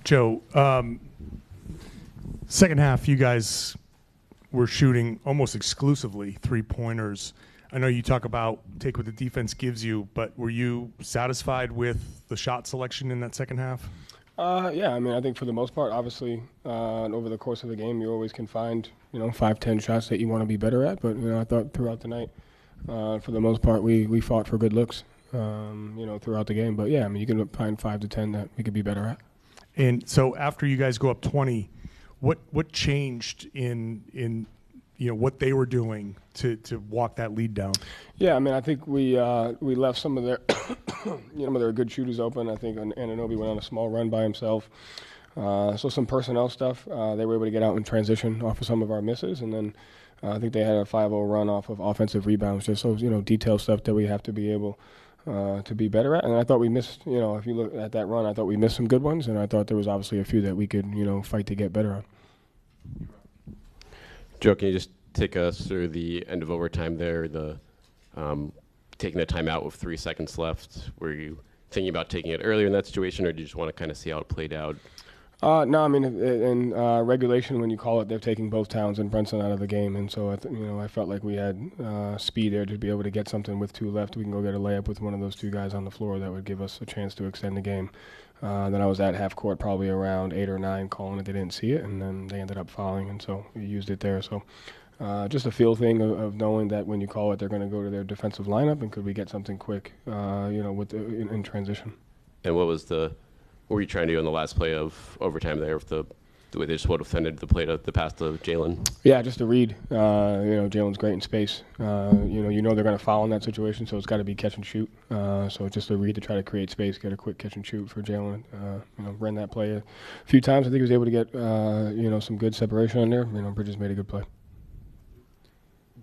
Joe, second half, you guys were shooting almost exclusively three-pointers. I know you talk about take what the defense gives you, but were you satisfied with the shot selection in that second half? Yeah, I mean, I think for the most part, obviously, over the course of the game, you always can find, 5, 10 shots that you want to be better at. But, I thought throughout the night, for the most part, we fought for good looks, throughout the game. But, yeah, I mean, you can find 5 to 10 that we could be better at. And so after you guys go up 20, what changed in what they were doing to walk that lead down? Yeah, I mean, I think we left some of their their good shooters open. I think Anunoby went on a small run by himself. So some personnel stuff. They were able to get out in transition off of some of our misses, and then I think they had a 5-0 run off of offensive rebounds. Just so detailed stuff that we have to be able to be better at. And I thought we missed. If you look at that run, I thought we missed some good ones, and I thought there was obviously a few that we could fight to get better on. Joe, can you just take us through the end of overtime there, the taking the timeout with 3 seconds left? Were you thinking about taking it earlier in that situation, or did you just want to kind of see how it played out? No, I mean, in regulation, when you call it, they're taking both Towns and Brunson out of the game, and so I felt like we had speed there to be able to get something with 2 left. We can go get a layup with one of those 2 guys on the floor that would give us a chance to extend the game. Then I was at half court probably around 8 or 9 calling it. They didn't see it, and then they ended up fouling, and so we used it there. So just a feel thing of knowing that when you call it, they're going to go to their defensive lineup, and could we get something quick, in transition. And what were you trying to do on the last play of overtime there with the way they just would have defended the pass to Jalen? Yeah, just a read. Jalen's great in space. They're going to foul in that situation, so it's got to be catch and shoot. So just a read to try to create space, get a quick catch and shoot for Jalen. Ran that play a few times. I think he was able to get some good separation on there. Bridges made a good play.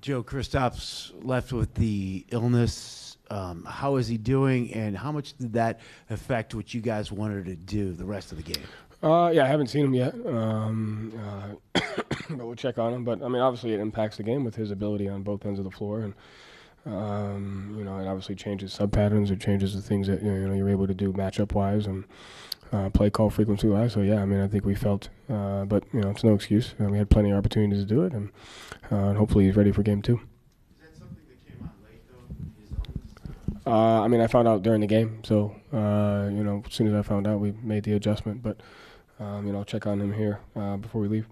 Joe, Kristaps left with the illness. How is he doing, and how much did that affect what you guys wanted to do the rest of the game? Yeah, I haven't seen him yet, but we'll check on him. But, I mean, obviously it impacts the game with his ability on both ends of the floor. And, it obviously changes sub-patterns. It changes the things that, you're able to do matchup-wise and play call frequency-wise. So, yeah, I mean, I think we felt, but, it's no excuse. We had plenty of opportunities to do it, and hopefully he's ready for game 2. I mean, I found out during the game, so, as soon as I found out, we made the adjustment. But, I'll check on him here before we leave.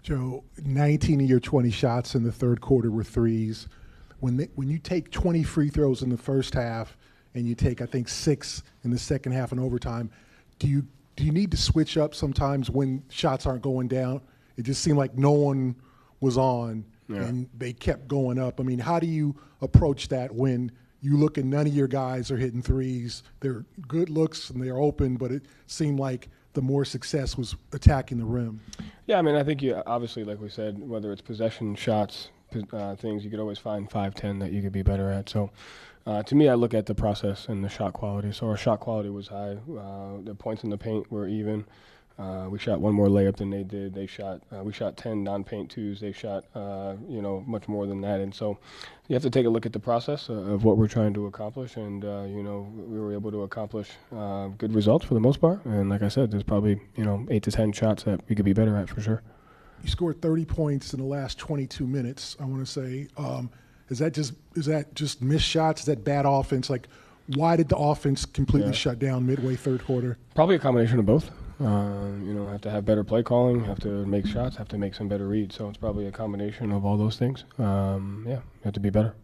Joe, 19 of your 20 shots in the third quarter were threes. When you take 20 free throws in the first half and you take, I think, 6 in the second half in overtime, do you need to switch up sometimes when shots aren't going down? It just seemed like no one was on. Yeah. And they kept going up. I mean, how do you approach that when you look and none of your guys are hitting threes? They're good looks and they're open, but it seemed like the more success was attacking the rim. Yeah, I mean, I think you obviously, like we said, whether it's possession, shots, things, you could always find 5, 10 that you could be better at. So to me, I look at the process and the shot quality. So our shot quality was high. The points in the paint were even. We shot one more layup than they did. We shot 10 non-paint twos. They shot, much more than that. And so you have to take a look at the process of what we're trying to accomplish. And, we were able to accomplish good results for the most part. And like I said, there's probably, 8 to 10 shots that we could be better at for sure. You scored 30 points in the last 22 minutes, I want to say. Is that just missed shots? Is that bad offense? Like, why did the offense completely shut down midway third quarter? Probably a combination of both. Have to have better play calling, have to make shots, have to make some better reads. So it's probably a combination of all those things. Have to be better.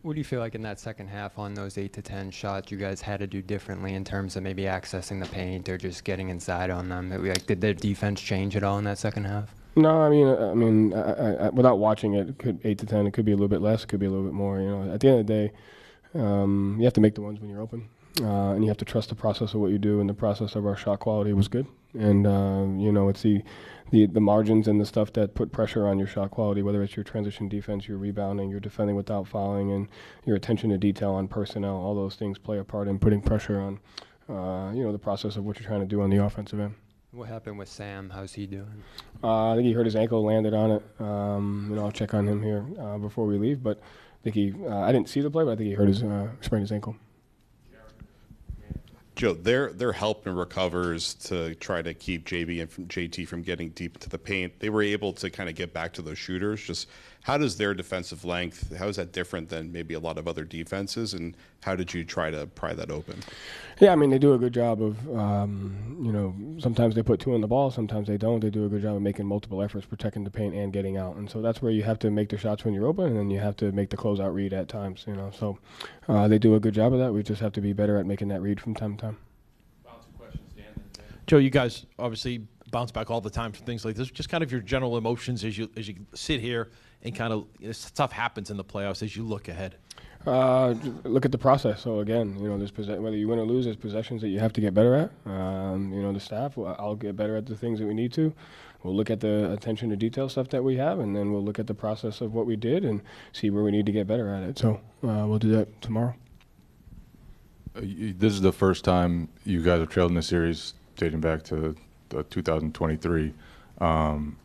What do you feel like in that second half on those 8 to 10 shots you guys had to do differently in terms of maybe accessing the paint or just getting inside on them? Did their defense change at all in that second half? No, I without watching it, 8 to 10, it could be a little bit less, it could be a little bit more. At the end of the day, you have to make the ones when you're open. And you have to trust the process of what you do, and the process of our shot quality was good. And, it's the margins and the stuff that put pressure on your shot quality, whether it's your transition defense, your rebounding, your defending without fouling, and your attention to detail on personnel. All those things play a part in putting pressure on, the process of what you're trying to do on the offensive end. What happened with Sam? How's he doing? I think he hurt his ankle, landed on it. I'll check on him here before we leave. But I think I didn't see the play, but I think he sprained his ankle. Joe, their help and recovers to try to keep JB and JT from getting deep into the paint. They were able to kind of get back to those shooters. Just how does their defensive length, how is that different than maybe a lot of other defenses, and how did you try to pry that open? Yeah, I mean, they do a good job of, sometimes they put two on the ball, sometimes they don't. They do a good job of making multiple efforts, protecting the paint and getting out. And so that's where you have to make the shots when you're open, and then you have to make the closeout read at times, So they do a good job of that. We just have to be better at making that read from time to time. Joe, you guys obviously bounce back all the time from things like this. Just kind of your general emotions as you sit here and kind of stuff happens in the playoffs as you look ahead. Look at the process. So again, there's whether you win or lose, there's possessions that you have to get better at. The staff, I'll get better at the things that we need to. We'll look at the attention to detail stuff that we have, and then we'll look at the process of what we did and see where we need to get better at it. So we'll do that tomorrow. This is the first time you guys have trailed in the series dating back to 2023.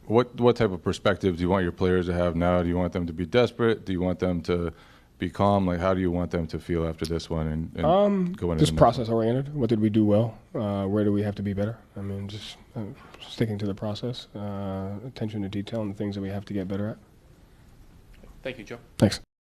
What type of perspective do you want your players to have now? Do you want them to be desperate? Do you want them to be calm? Like, how do you want them to feel after this one and go into just process oriented? What did we do well? Where do we have to be better? I mean, just sticking to the process, attention to detail, and the things that we have to get better at. Thank you, Joe. Thanks.